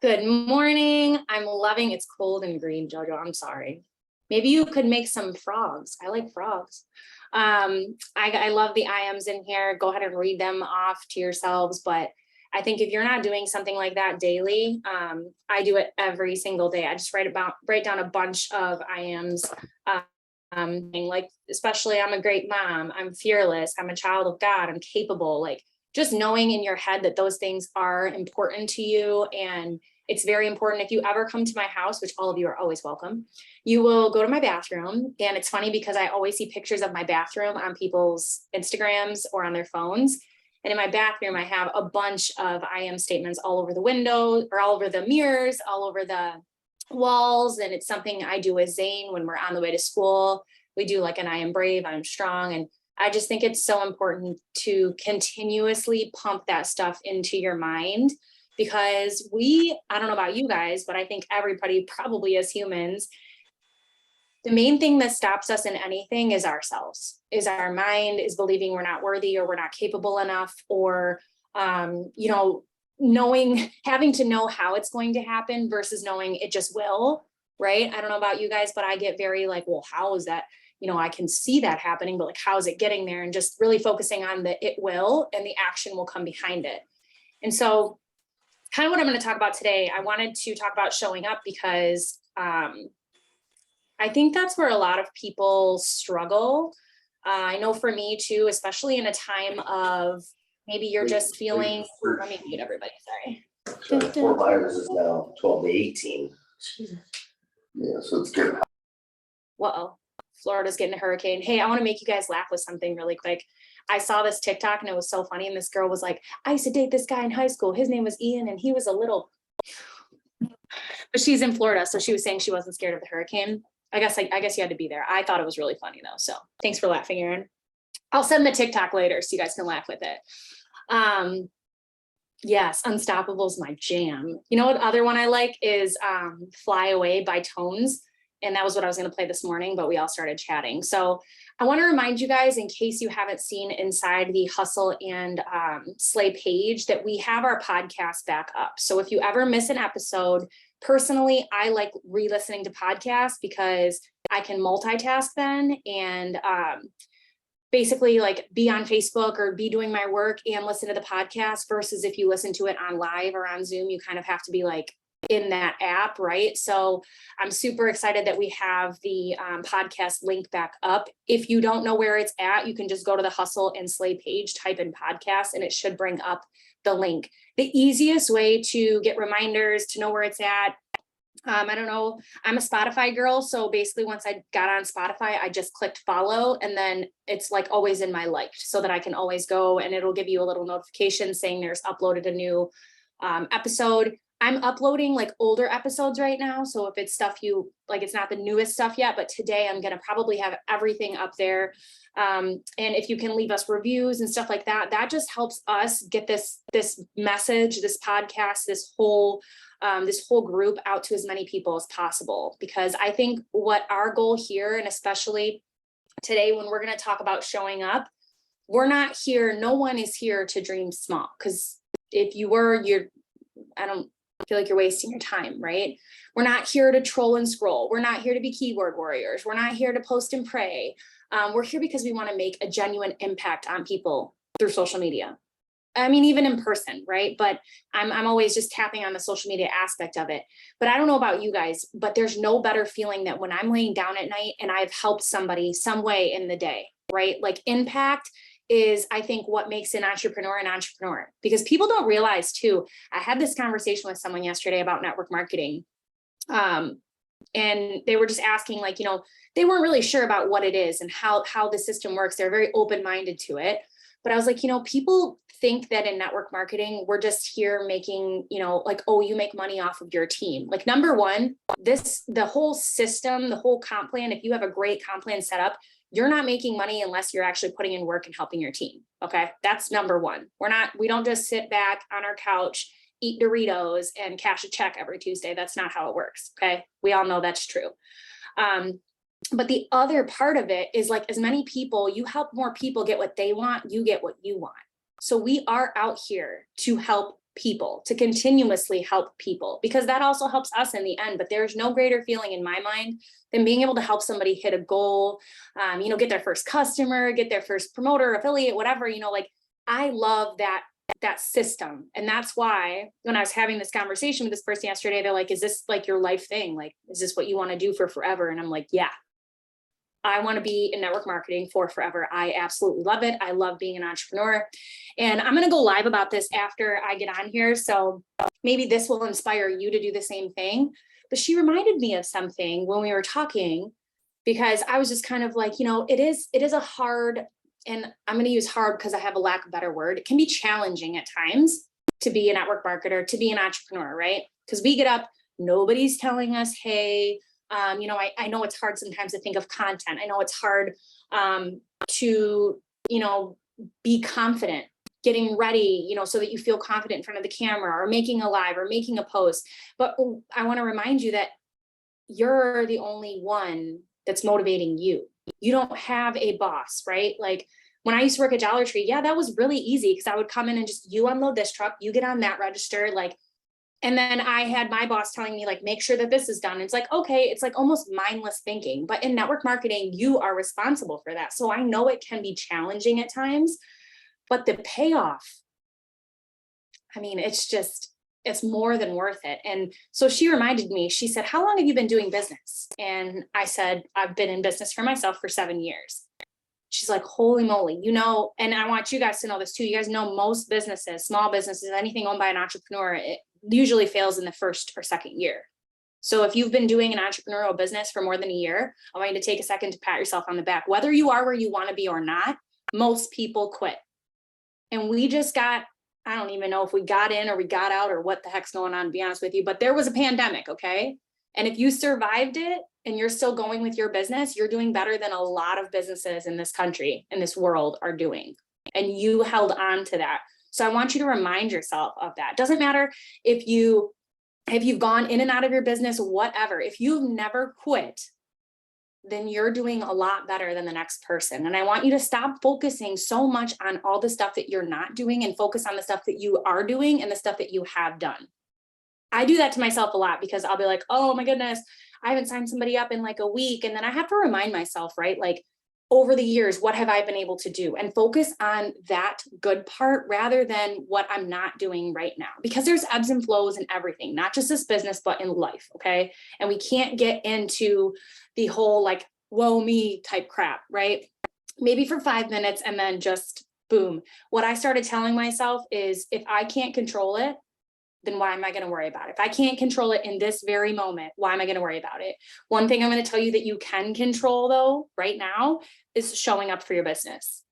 Good morning. I'm loving it's cold and green, Jojo. I'm sorry. Maybe you could make some frogs. I like frogs. I love the IMs in here. Go ahead and read them off to yourselves. But I think if you're not doing something like that daily, I do it every single day. I just write down a bunch of IMs. Like especially I'm a great mom, I'm fearless, I'm a child of God, I'm capable, like just knowing in your head that those things are important to you. And it's very important. If you ever come to my house, which all of you are always welcome, you will go to my bathroom. And it's funny because I always see pictures of my bathroom on people's Instagrams or on their phones. And in my bathroom, I have a bunch of I am statements all over the window or all over the mirrors, all over the walls. And it's something I do with Zane when we're on the way to school. We do like an I am brave, I'm strong. And I just think it's so important to continuously pump that stuff into your mind because I don't know about you guys, but I think everybody probably as humans, the main thing that stops us in anything is ourselves, is our mind, is believing we're not worthy or we're not capable enough, or, having to know how it's going to happen versus knowing it just will, right? I don't know about you guys, but I get very like, well, how is that? I can see that happening, but like, how is it getting there? And just really focusing on the it will and the action will come behind it. And so kind of what I'm going to talk about today, I wanted to talk about showing up because I think that's where a lot of people struggle. I know for me too, especially in a time of maybe you're just feeling, let me mute everybody, sorry. So Fort Myers is now 12 to 18. Yeah, so it's good. Uh-oh, Florida's getting a hurricane. Hey, I want to make you guys laugh with something really quick. I saw this TikTok and it was so funny. And this girl was like, I used to date this guy in high school. His name was Ian and he was a little, but she's in Florida. So she was saying she wasn't scared of the hurricane. I guess you had to be there. I thought it was really funny though. So thanks for laughing, Erin. I'll send the TikTok later so you guys can laugh with it. Yes, Unstoppable is my jam. You know what other one I like is Fly Away by Tones. And that was what I was going to play this morning, but we all started chatting. So I want to remind you guys, in case you haven't seen inside the Hustle and Slay page, that we have our podcast back up. So if you ever miss an episode, personally, I like re-listening to podcasts because I can multitask then and basically like be on Facebook or be doing my work and listen to the podcast versus if you listen to it on live or on Zoom, you kind of have to be like in that app, right? So I'm super excited that we have the podcast link back up. If you don't know where it's at, you can just go to the Hustle and Slay page, type in podcast, and it should bring up the link. The easiest way to get reminders, to know where it's at, I don't know, I'm a Spotify girl. So basically once I got on Spotify, I just clicked follow and then it's like always in my liked so that I can always go and it'll give you a little notification saying there's uploaded a new episode. I'm uploading like older episodes right now. So if it's stuff you like, it's not the newest stuff yet, but today I'm going to probably have everything up there. And if you can leave us reviews and stuff like that, that just helps us get this message, this podcast, this whole group out to as many people as possible. Because I think what our goal here, and especially today when we're going to talk about showing up, we're not here, no one is here to dream small. Because if you were, I don't feel like you're wasting your time, right? We're not here to troll and scroll. We're not here to be keyboard warriors. We're not here to post and pray. We're here because we want to make a genuine impact on people through social media. I mean, even in person, right? But I'm always just tapping on the social media aspect of it. But I don't know about you guys, but there's no better feeling that when I'm laying down at night and I've helped somebody some way in the day, right? Like impact is, I think, what makes an entrepreneur, because people don't realize too. I had this conversation with someone yesterday about network marketing. And they were just asking, like, they weren't really sure about what it is and how the system works. They're very open-minded to it. But I was like, people think that in network marketing, we're just here making, like, oh, you make money off of your team. Like, number one, the whole system, the whole comp plan, if you have a great comp plan set up, you're not making money unless you're actually putting in work and helping your team. Okay. That's number one. We don't just sit back on our couch, eat Doritos and cash a check every Tuesday. That's not how it works. Okay. We all know that's true. But the other part of it is like, as many people, you help more people get what they want, you get what you want. So we are out here to help people, to continuously help people, because that also helps us in the end. But there's no greater feeling in my mind than being able to help somebody hit a goal, get their first customer, get their first promoter, affiliate, whatever, like I love that system. And that's why when I was having this conversation with this person yesterday, they're like, is this like your life thing? Like, is this what you want to do for forever? And I'm like, yeah, I want to be in network marketing for forever. I absolutely love it. I love being an entrepreneur. And I'm going to go live about this after I get on here. So maybe this will inspire you to do the same thing. But she reminded me of something when we were talking, because I was just kind of like, it is a hard, and I'm going to use hard because I have a lack of better word. It can be challenging at times to be a network marketer, to be an entrepreneur, right? Because we get up, nobody's telling us, hey, I know it's hard sometimes to think of content. I know it's hard to, be confident, getting ready, so that you feel confident in front of the camera, or making a live or making a post. But I want to remind you that you're the only one that's motivating you. You don't have a boss, right? Like when I used to work at Dollar Tree, yeah, that was really easy because I would come in and just, you unload this truck, you get on that register, like, and then I had my boss telling me, like, make sure that this is done. It's like, okay, it's like almost mindless thinking. But in network marketing, you are responsible for that. So I know it can be challenging at times, but the payoff, I mean, it's more than worth it. And so she reminded me, she said, how long have you been doing business? And I said, I've been in business for myself for 7 years. She's like, holy moly, and I want you guys to know this too. You guys know most businesses, small businesses, anything owned by an entrepreneur, it usually fails in the first or second year. So if you've been doing an entrepreneurial business for more than a year, I want you to take a second to pat yourself on the back. Whether you are where you want to be or not, most people quit. And we just got, I don't even know if we got in or we got out or what the heck's going on, to be honest with you, but there was a pandemic, okay? And if you survived it and you're still going with your business, you're doing better than a lot of businesses in this country, in this world are doing. And you held on to that. So I want you to remind yourself of that. Doesn't matter if you've gone in and out of your business, whatever. If you've never quit, then you're doing a lot better than the next person. And I want you to stop focusing so much on all the stuff that you're not doing and focus on the stuff that you are doing and the stuff that you have done. I do that to myself a lot because I'll be like, oh my goodness, I haven't signed somebody up in like a week. And then I have to remind myself, right? Like, over the years, what have I been able to do? And focus on that good part rather than what I'm not doing right now, because there's ebbs and flows in everything, not just this business, but in life. Okay. And we can't get into the whole like, woe me type crap, right? Maybe for 5 minutes and then just boom. What I started telling myself is, if I can't control it, then why am I going to worry about it? If I can't control it in this very moment, why am I going to worry about it? One thing I'm going to tell you that you can control though, right now, is showing up for your business,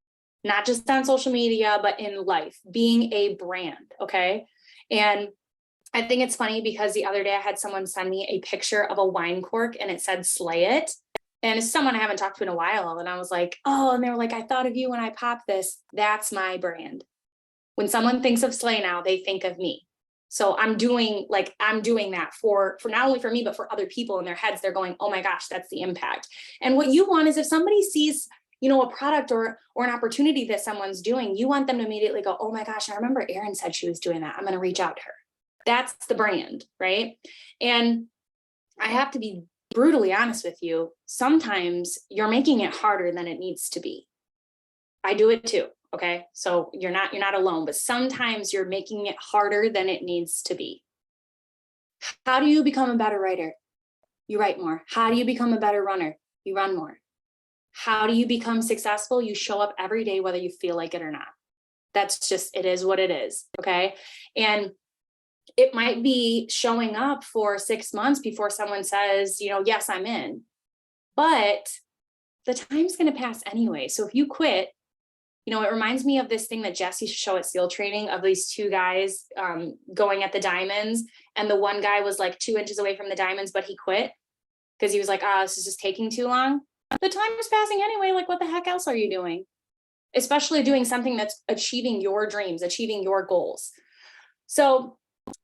not just on social media, but in life, being a brand. Okay. And I think it's funny because the other day I had someone send me a picture of a wine cork and it said "Slay It." And it's someone I haven't talked to in a while. And I was like, oh, and they were like, I thought of you when I popped this. That's my brand. When someone thinks of Slay now, they think of me. So I'm doing that for not only for me, but for other people in their heads. They're going, oh my gosh, that's the impact. And what you want is, if somebody sees, a product or an opportunity that someone's doing, you want them to immediately go, oh my gosh, I remember Erin said she was doing that. I'm going to reach out to her. That's the brand, right? And I have to be brutally honest with you. Sometimes you're making it harder than it needs to be. I do it too. Okay. So you're not alone, but sometimes you're making it harder than it needs to be. How do you become a better writer? You write more. How do you become a better runner? You run more. How do you become successful? You show up every day, whether you feel like it or not. That's just, it is what it is. Okay. And it might be showing up for 6 months before someone says, yes, I'm in, but the time's going to pass anyway. So if you quit, it reminds me of this thing that Jess used to show at SEAL training of these two guys going at the diamonds. And the one guy was like 2 inches away from the diamonds, but he quit because he was like, this is just taking too long. The time is passing anyway. Like, what the heck else are you doing? Especially doing something that's achieving your dreams, achieving your goals. So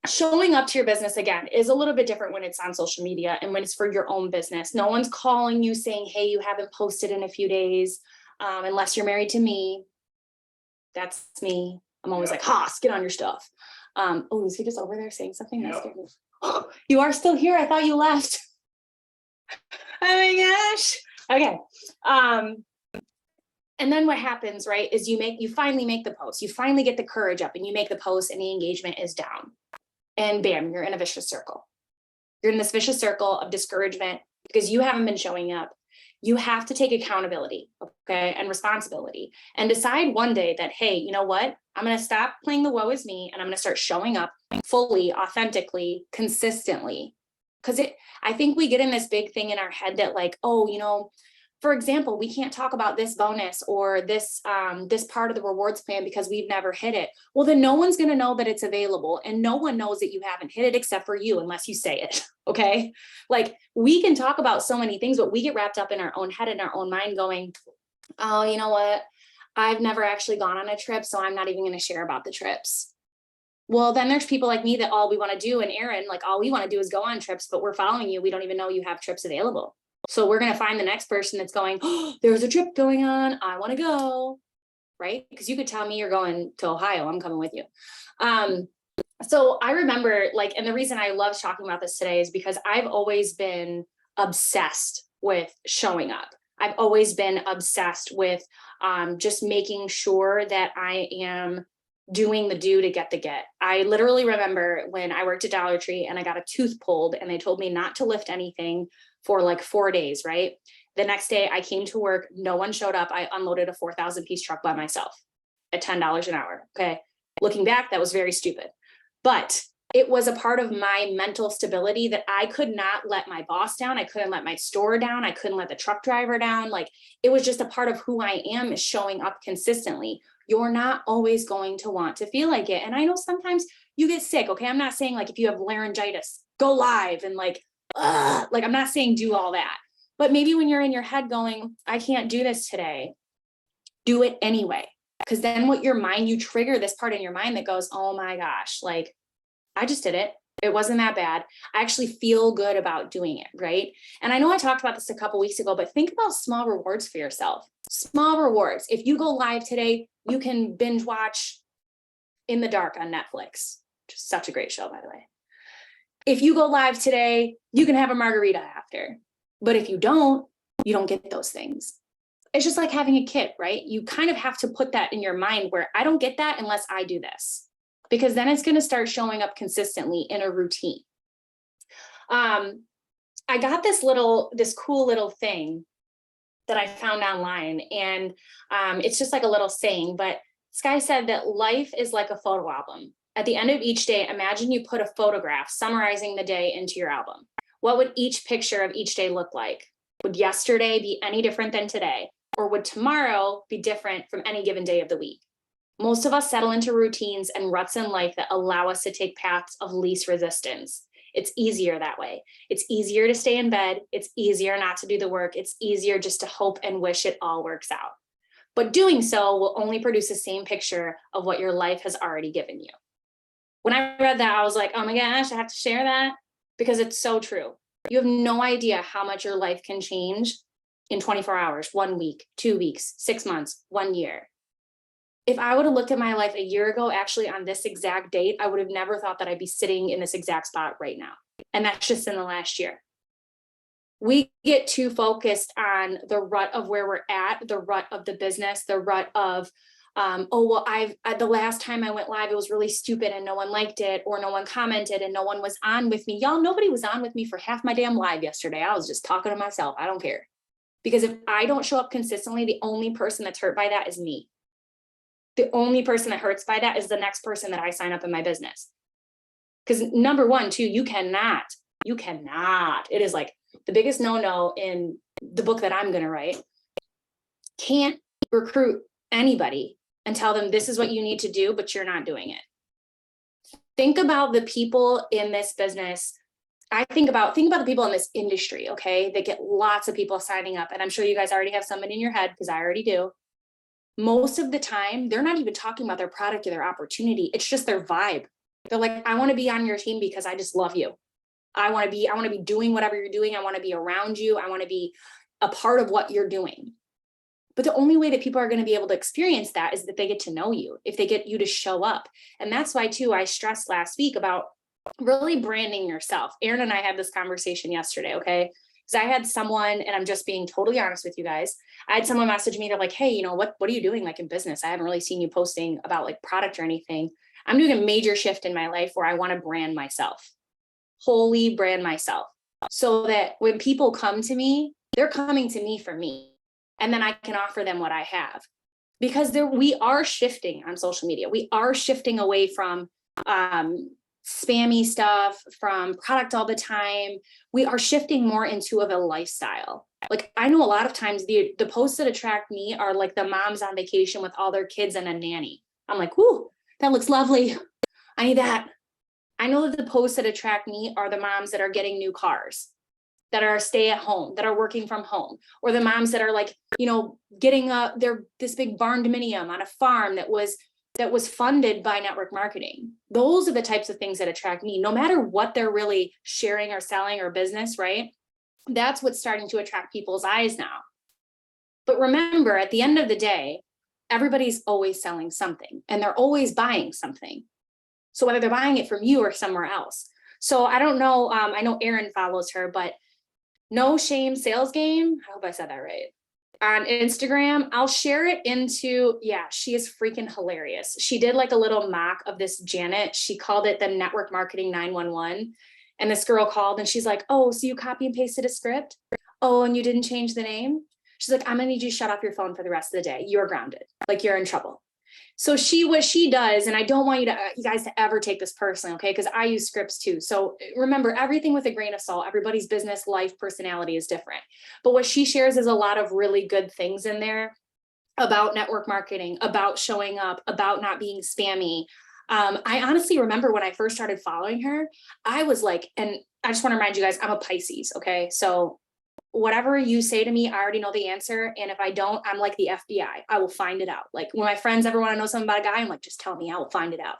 showing up to your business, again, is a little bit different when it's on social media and when it's for your own business. No one's calling you saying, hey, you haven't posted in a few days, unless you're married to me. That's me. I'm always like, Haas, get on your stuff. Oh, is he just over there saying something? That scared me. Oh, you are still here? I thought you left. Oh my gosh. Okay. And then what happens, right, is you finally make the post. You finally get the courage up and you make the post and the engagement is down. And bam, you're in a vicious circle. You're in this vicious circle of discouragement because you haven't been showing up. You have to take accountability, okay, and responsibility and decide one day that, hey, you know what? I'm going to stop playing the woe is me and I'm going to start showing up fully, authentically, consistently. Because I think we get in this big thing in our head that like, oh, you know, for example, we can't talk about this bonus or this part of the rewards plan because we've never hit it. Well, then no one's going to know that it's available and no one knows that you haven't hit it except for you, unless you say it. Okay. Like we can talk about so many things, but we get wrapped up in our own head and our own mind going, oh, you know what? I've never actually gone on a trip, so I'm not even going to share about the trips. Well, then there's people like me that all we want to do, and Aaron, like all we want to do is go on trips, but we're following you. We don't even know you have trips available. So we're going to find the next person that's going, oh, there's a trip going on. I want to go. Right. Because you could tell me you're going to Ohio. I'm coming with you. So I remember like, and the reason I love talking about this today is because I've always been obsessed with showing up. I've always been obsessed with just making sure that I am doing the do to get the get. I literally remember when I worked at Dollar Tree and I got a tooth pulled and they told me not to lift anything for like 4 days, right? The next day I came to work, no one showed up. I unloaded a 4,000 piece truck by myself at $10 an hour. Okay. Looking back, that was very stupid, but it was a part of my mental stability that I could not let my boss down. I couldn't let my store down. I couldn't let the truck driver down. Like it was just a part of who I am, is showing up consistently. You're not always going to want to feel like it. And I know sometimes you get sick. Okay. I'm not saying like if you have laryngitis, go live and like I'm not saying do all that, but maybe when you're in your head going, I can't do this today, do it anyway. Because then you trigger this part in your mind that goes, oh my gosh, like I just did it. It wasn't that bad. I actually feel good about doing it, right? And I know I talked about this a couple weeks ago, but think about small rewards for yourself. Small rewards. If you go live today, you can binge watch In the Dark on Netflix, which is such a great show, by the way. If you go live today, you can have a margarita after. But if you don't get those things. It's just like having a kid, right? You kind of have to put that in your mind where I don't get that unless I do this, because then it's going to start showing up consistently in a routine. I got this cool little thing that I found online, and it's just like a little saying, but this guy said that life is like a photo album. At the end of each day, imagine you put a photograph summarizing the day into your album. What would each picture of each day look like? Would yesterday be any different than today? Or would tomorrow be different from any given day of the week? Most of us settle into routines and ruts in life that allow us to take paths of least resistance. It's easier that way. It's easier to stay in bed. It's easier not to do the work. It's easier just to hope and wish it all works out. But doing so will only produce the same picture of what your life has already given you. When I read that, I was like, oh my gosh, I have to share that because it's so true. You have no idea how much your life can change in 24 hours, 1 week, 2 weeks, 6 months, 1 year. If I would have looked at my life a year ago, actually on this exact date, I would have never thought that I'd be sitting in this exact spot right now. And that's just in the last year. We get too focused on the rut of where we're at, the rut of the business, the rut of, the last time I went live, it was really stupid and no one liked it, or no one commented and no one was on with me. Y'all, nobody was on with me for half my damn live yesterday. I was just talking to myself. I don't care. Because if I don't show up consistently, the only person that's hurt by that is me. The only person that hurts by that is the next person that I sign up in my business. Because number one, too, you cannot, it is like the biggest no-no in the book that I'm going to write. Can't recruit anybody and tell them this is what you need to do, but you're not doing it. Think about the people in this business. I think about the people in this industry, okay? They get lots of people signing up, and I'm sure you guys already have someone in your head because I already do. Most of the time, they're not even talking about their product or their opportunity. It's just their vibe. They're like, I want to be on your team because I just love you. I want to be doing whatever you're doing. I want to be around you. I want to be a part of what you're doing. But the only way that people are going to be able to experience that is that they get to know you, if they get you to show up. And that's why too, I stressed last week about really branding yourself. Aaron and I had this conversation yesterday, okay? Because I had someone, and I'm just being totally honest with you guys. I had someone message me, they're like, hey, what are you doing like in business? I haven't really seen you posting about like product or anything. I'm doing a major shift in my life where I want to brand myself, wholly brand myself, so that when people come to me, they're coming to me for me. And then I can offer them what I have, because we are shifting on social media. We are shifting away from spammy stuff, from product all the time. We are shifting more into a lifestyle. Like, I know a lot of times the posts that attract me are like the moms on vacation with all their kids and a nanny. I'm like, whoo, that looks lovely. I need that. I know that the posts that attract me are the moms that are getting new cars, that are stay at home, that are working from home, or the moms that are like, getting this big barn dominium on a farm that was funded by network marketing. Those are the types of things that attract me, no matter what they're really sharing or selling or business, right? That's what's starting to attract people's eyes now. But remember, at the end of the day, everybody's always selling something and they're always buying something. So whether they're buying it from you or somewhere else. So I don't know, I know Erin follows her, but No Shame Sales Game, I hope I said that right, on Instagram. I'll share it into, she is freaking hilarious. She did like a little mock of this Janet. She called it the Network Marketing 911. And this girl called and she's like, oh, so you copy and pasted a script? Oh, and you didn't change the name? She's like, I'm gonna need you to shut off your phone for the rest of the day. You're grounded, like you're in trouble. So what she does, and I don't want you guys to ever take this personally, okay? Because I use scripts too. So remember, everything with a grain of salt. Everybody's business, life, personality is different. But what she shares is a lot of really good things in there about network marketing, about showing up, about not being spammy. I honestly remember when I first started following her, I was like, and I just want to remind you guys, I'm a Pisces, okay? So whatever you say to me, I already know the answer. And if I don't, I'm like the FBI. I will find it out. Like when my friends ever want to know something about a guy, I'm like, just tell me, I will find it out.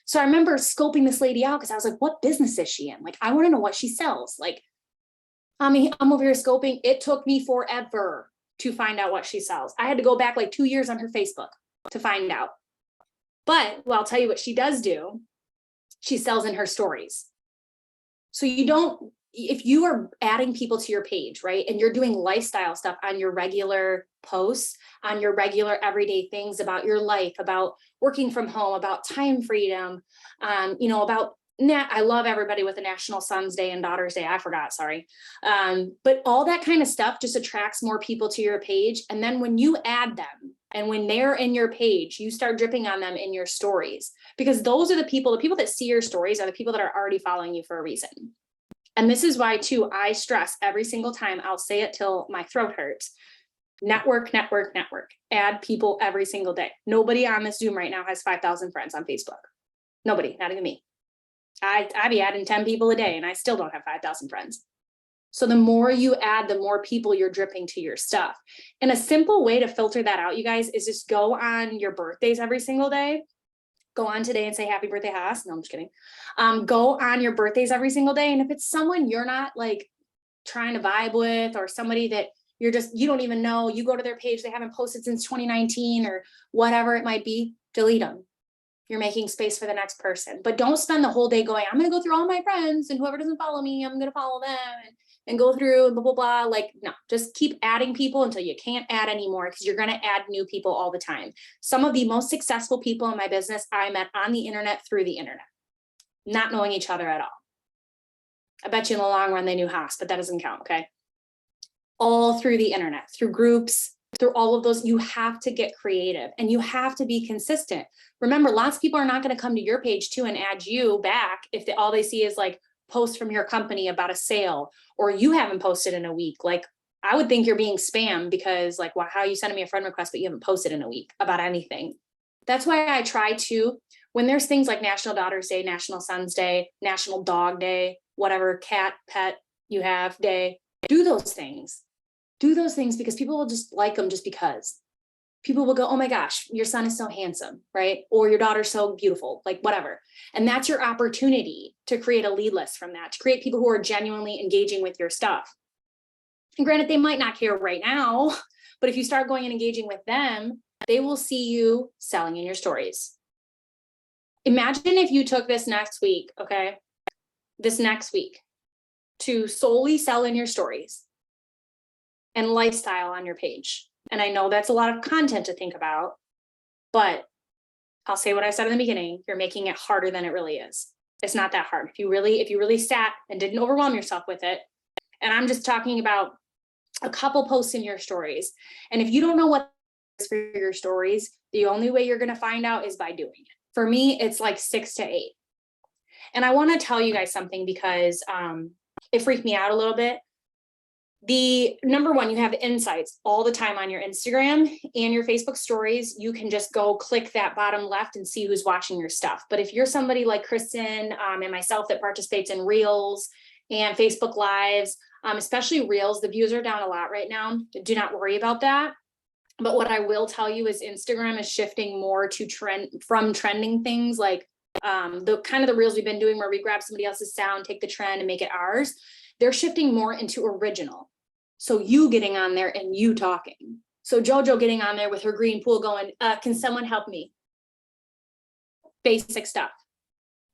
So I remember scoping this lady out because I was like, what business is she in? Like, I want to know what she sells. Like, I'm over here scoping. It took me forever to find out what she sells. I had to go back like 2 years on her Facebook to find out. But I'll tell you what she does do. She sells in her stories. So if you are adding people to your page, right, and you're doing lifestyle stuff on your regular posts, on your regular everyday things about your life, about working from home, about time freedom, about I love everybody with a National Sons Day and Daughters Day. I forgot, sorry. But all that kind of stuff just attracts more people to your page. And then when you add them and when they're in your page, you start dripping on them in your stories, because those are the people that see your stories are the people that are already following you for a reason. And this is why too, I stress every single time, I'll say it till my throat hurts. Network, network, network. Add people every single day. Nobody on this Zoom right now has 5,000 friends on Facebook. Nobody, not even me. I be adding 10 people a day and I still don't have 5,000 friends. So the more you add, the more people you're dripping to your stuff. And a simple way to filter that out, you guys, is just go on your birthdays every single day. Go on today and say happy birthday, Haas. No, I'm just kidding. Go on your birthdays every single day. And if it's someone you're not like trying to vibe with, or somebody that you don't even know, you go to their page, they haven't posted since 2019 or whatever it might be, delete them. You're making space for the next person. But don't spend the whole day going, I'm going to go through all my friends and whoever doesn't follow me, I'm going to follow them and go through and blah, blah, blah. Like, no, just keep adding people until you can't add anymore, because you're going to add new people all the time. Some of the most successful people in my business I met on the internet through the internet, not knowing each other at all. I bet you in the long run they knew Haas, but that doesn't count, okay? All through the internet, through groups, through all of those. You have to get creative and you have to be consistent. Remember, lots of people are not going to come to your page too and add you back if all they see is like posts from your company about a sale, or you haven't posted in a week. Like, I would think you're being spammed, because like, how are you sending me a friend request, but you haven't posted in a week about anything? That's why I try to, when there's things like National Daughters Day, National Sons Day, National Dog Day, whatever cat pet you have day, do those things. Do those things, because people will just like them just because. People will go, oh my gosh, your son is so handsome, right? Or your daughter's so beautiful, like whatever. And that's your opportunity to create a lead list from that, to create people who are genuinely engaging with your stuff. And granted, they might not care right now, But if you start going and engaging with them, they will see you selling in your stories. Imagine if you took this next week, okay? This next week to solely sell in your stories and lifestyle on your page. And I know that's a lot of content to think about, but I'll say what I said in the beginning, you're making it harder than it really is. It's not that hard. If you really sat and didn't overwhelm yourself with it, and I'm just talking about a couple posts in your stories. And if you don't know what is for your stories, the only way you're going to find out is by doing it. For me, it's like 6 to 8. And I want to tell you guys something because it freaked me out a little bit. The number one, you have insights all the time on your Instagram and your Facebook stories. You can just go click that bottom left and see who's watching your stuff. But if you're somebody like Kristen and myself that participates in Reels and Facebook Lives, especially Reels, the views are down a lot right now. Do not worry about that. But what I will tell you is Instagram is shifting more to trending things like the kind of the Reels we've been doing where we grab somebody else's sound, take the trend and make it ours. They're shifting more into original. So you getting on there and you talking. So JoJo getting on there with her green pool going, can someone help me? Basic stuff.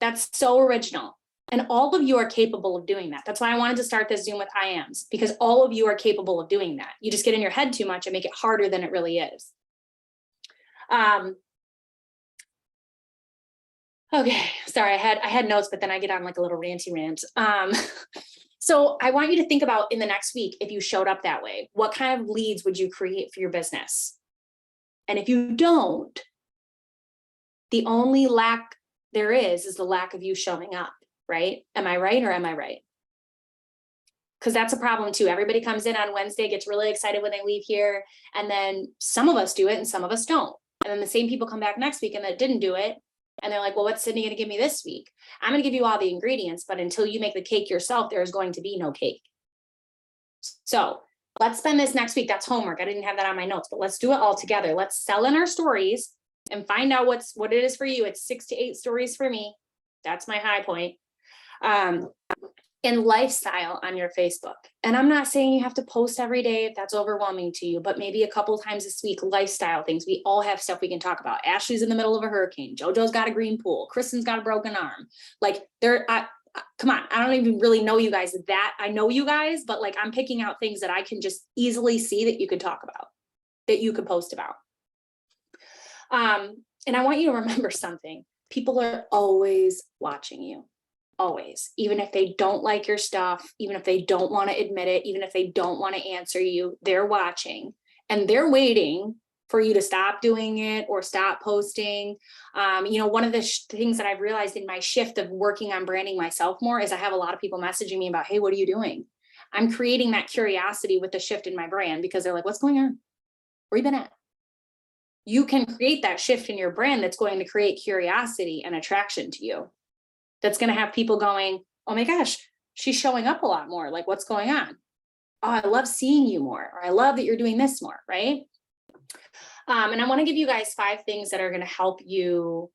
That's so original. And all of you are capable of doing that. That's why I wanted to start this Zoom with IAMs, because all of you are capable of doing that. You just get in your head too much and make it harder than it really is. Okay, sorry, I had notes, but then I get on like a little ranty rant. So I want you to think about in the next week, if you showed up that way, what kind of leads would you create for your business? And if you don't, the only lack there is the lack of you showing up, right? Am I right or am I right? Because that's a problem too. Everybody comes in on Wednesday, gets really excited when they leave here. And then some of us do it and some of us don't. And then the same people come back next week and that didn't do it. And they're like, well, what's Sydnee going to give me this week? I'm going to give you all the ingredients, but until you make the cake yourself, there's going to be no cake. So let's spend this next week. That's homework. I didn't have that on my notes, but let's do it all together. Let's sell in our stories and find out what it is for you. It's 6 to 8 stories for me. That's my high point. And lifestyle on your Facebook. And I'm not saying you have to post every day if that's overwhelming to you, but maybe a couple times this week, lifestyle things. We all have stuff we can talk about. Ashley's in the middle of a hurricane. JoJo's got a green pool. Kristen's got a broken arm. Like come on, I don't even really know you guys that I know you guys, but like I'm picking out things that I can just easily see that you could talk about, that you could post about. And I want you to remember something. People are always watching you. Always, even if they don't like your stuff, even if they don't want to admit it, even if they don't want to answer you, they're watching and they're waiting for you to stop doing it or stop posting. One of the things that I've realized in my shift of working on branding myself more is I have a lot of people messaging me about, hey, what are you doing? I'm creating that curiosity with the shift in my brand because they're like, what's going on? Where you been at? You can create that shift in your brand that's going to create curiosity and attraction to you. That's going to have people going, oh my gosh, she's showing up a lot more. Like, what's going on? Oh, I love seeing you more, or I love that you're doing this more, right? And I want to give you guys 5 things that are going to help you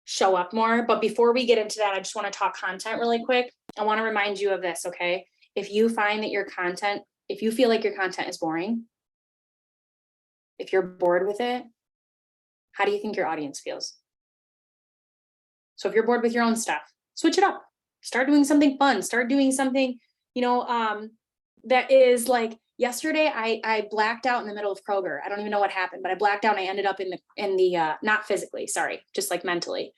show up more. But before we get into that, I just want to talk content really quick. I want to remind you of this, okay? If you find that if you feel like your content is boring, if you're bored with it, how do you think your audience feels? So if you're bored with your own stuff, switch it up. Start doing something fun. Start doing something, that is like yesterday. I blacked out in the middle of Kroger. I don't even know what happened, but I blacked out and I ended up in the not physically, sorry, just like mentally.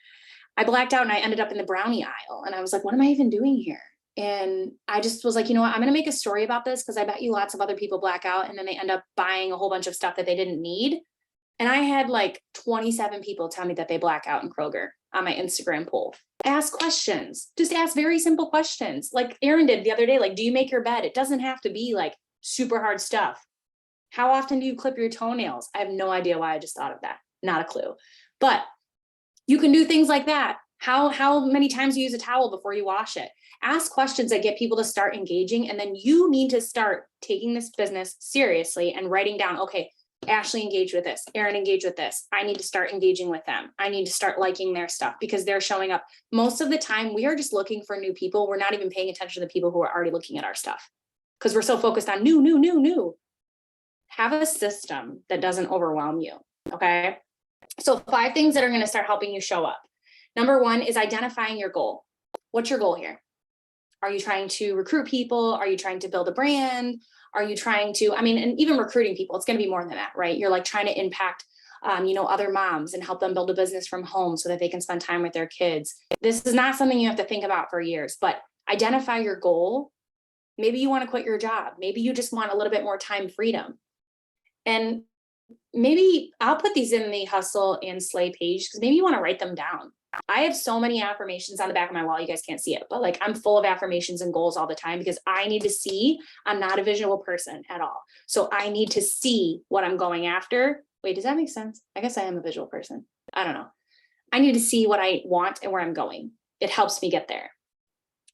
I blacked out and I ended up in the brownie aisle. And I was like, what am I even doing here? And I just was like, you know what, I'm going to make a story about this because I bet you lots of other people black out and then they end up buying a whole bunch of stuff that they didn't need. And I had like 27 people tell me that they black out in Kroger on my Instagram poll. Ask questions. Just ask very simple questions. Like Erin did the other day, like, do you make your bed? It doesn't have to be like super hard stuff. How often do you clip your toenails? I have no idea why I just thought of that. Not a clue. But you can do things like that. How many times you use a towel before you wash it? Ask questions that get people to start engaging. And then you need to start taking this business seriously and writing down, okay, Ashley engaged with this, Erin engaged with this. I need to start engaging with them. I need to start liking their stuff because they're showing up. Most of the time, we are just looking for new people. We're not even paying attention to the people who are already looking at our stuff because we're so focused on new. have a system that doesn't overwhelm you. Okay. So 5 things that are going to start helping you show up. Number 1 is identifying your goal. What's your goal here? Are you trying to recruit people? Are you trying to build a brand? Are you trying to, and even recruiting people, it's going to be more than that, right? You're like trying to impact, other moms and help them build a business from home so that they can spend time with their kids. This is not something you have to think about for years, but identify your goal. Maybe you want to quit your job. Maybe you just want a little bit more time freedom. And maybe I'll put these in the Hustle and Slay page because maybe you want to write them down. I have so many affirmations on the back of my wall. You guys can't see it, but like I'm full of affirmations and goals all the time because I need to see. I'm not a visual person at all. So I need to see what I'm going after. Wait, does that make sense? I guess I am a visual person. I don't know. I need to see what I want and where I'm going. It helps me get there.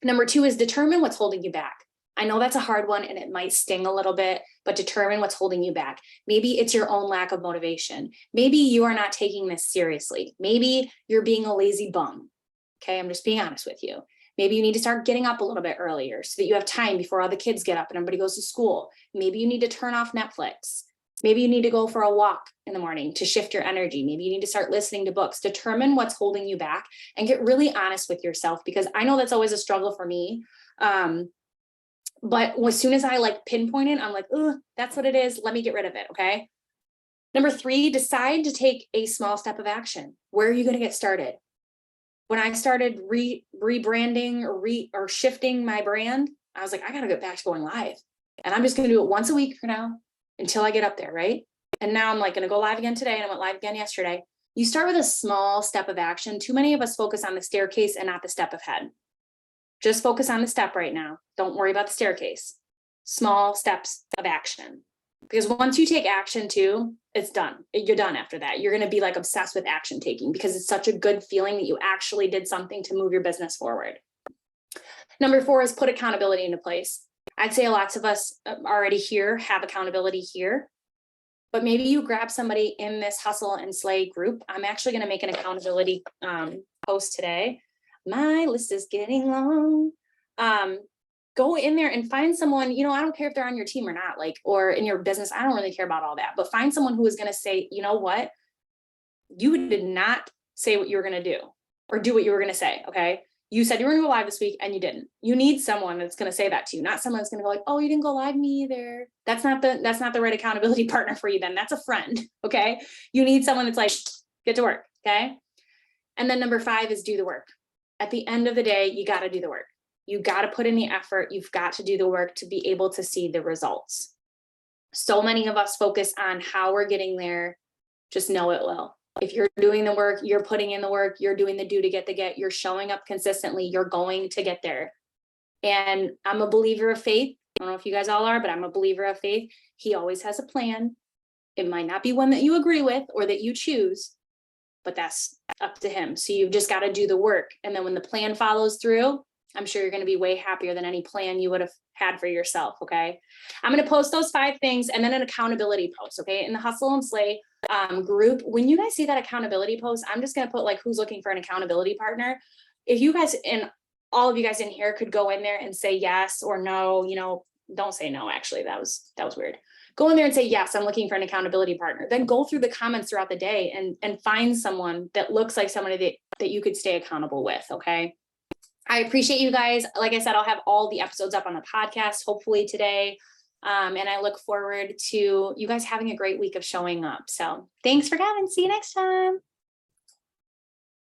Number 2 is determine what's holding you back. I know that's a hard one and it might sting a little bit, but determine what's holding you back. Maybe it's your own lack of motivation. Maybe you are not taking this seriously. Maybe you're being a lazy bum. Okay, I'm just being honest with you. Maybe you need to start getting up a little bit earlier so that you have time before all the kids get up and everybody goes to school. Maybe you need to turn off Netflix. Maybe you need to go for a walk in the morning to shift your energy. Maybe you need to start listening to books. Determine what's holding you back and get really honest with yourself, because I know that's always a struggle for me. But as soon as I like pinpoint it, I'm like, oh, that's what it is. Let me get rid of it. Okay. Number 3, decide to take a small step of action. Where are you going to get started? When I started rebranding or shifting my brand, I was like, I got to get back to going live. And I'm just going to do it once a week for now until I get up there. Right. And now I'm like going to go live again today. And I went live again yesterday. You start with a small step of action. Too many of us focus on the staircase and not the step ahead. Just focus on the step right now. Don't worry about the staircase. Small steps of action. Because once you take action too, it's done. You're done after that. You're going to be like obsessed with action taking because it's such a good feeling that you actually did something to move your business forward. Number 4 is put accountability into place. I'd say lots of us already here have accountability here, but maybe you grab somebody in this Hustle and Slay group. I'm actually going to make an accountability post today. My list is getting long. Go in there and find someone, I don't care if they're on your team or not, or in your business. I don't really care about all that, but find someone who is going to say, you know what? You did not say what you were going to do or do what you were going to say. Okay. You said you were going to go live this week and you didn't. You need someone that's going to say that to you, not someone that's going to go like, oh, you didn't go live, me either. That's not the right accountability partner for you. Then that's a friend. Okay. You need someone that's like, get to work. Okay. And then number 5 is do the work. At the end of the day, you got to do the work. You got to put in the effort. You've got to do the work to be able to see the results. So many of us focus on how we're getting there. Just know it will. If you're doing the work, you're putting in the work, you're doing the do to get the get, you're showing up consistently, you're going to get there. And I'm a believer of faith. I don't know if you guys all are, but I'm a believer of faith. He always has a plan. It might not be one that you agree with or that you choose, but that's up to him. So you've just got to do the work. And then when the plan follows through, I'm sure you're going to be way happier than any plan you would have had for yourself. Okay. I'm going to post those 5 things and then an accountability post. Okay. In the Hustle and Slay group, when you guys see that accountability post, I'm just going to put like, who's looking for an accountability partner. If you guys and all of you guys in here could go in there and say yes or no, don't say no. Actually, that was weird. Go in there and say, yes, I'm looking for an accountability partner. Then go through the comments throughout the day and find someone that looks like somebody that you could stay accountable with. Okay. I appreciate you guys. Like I said, I'll have all the episodes up on the podcast, hopefully today. And I look forward to you guys having a great week of showing up. So thanks for coming. See you next time.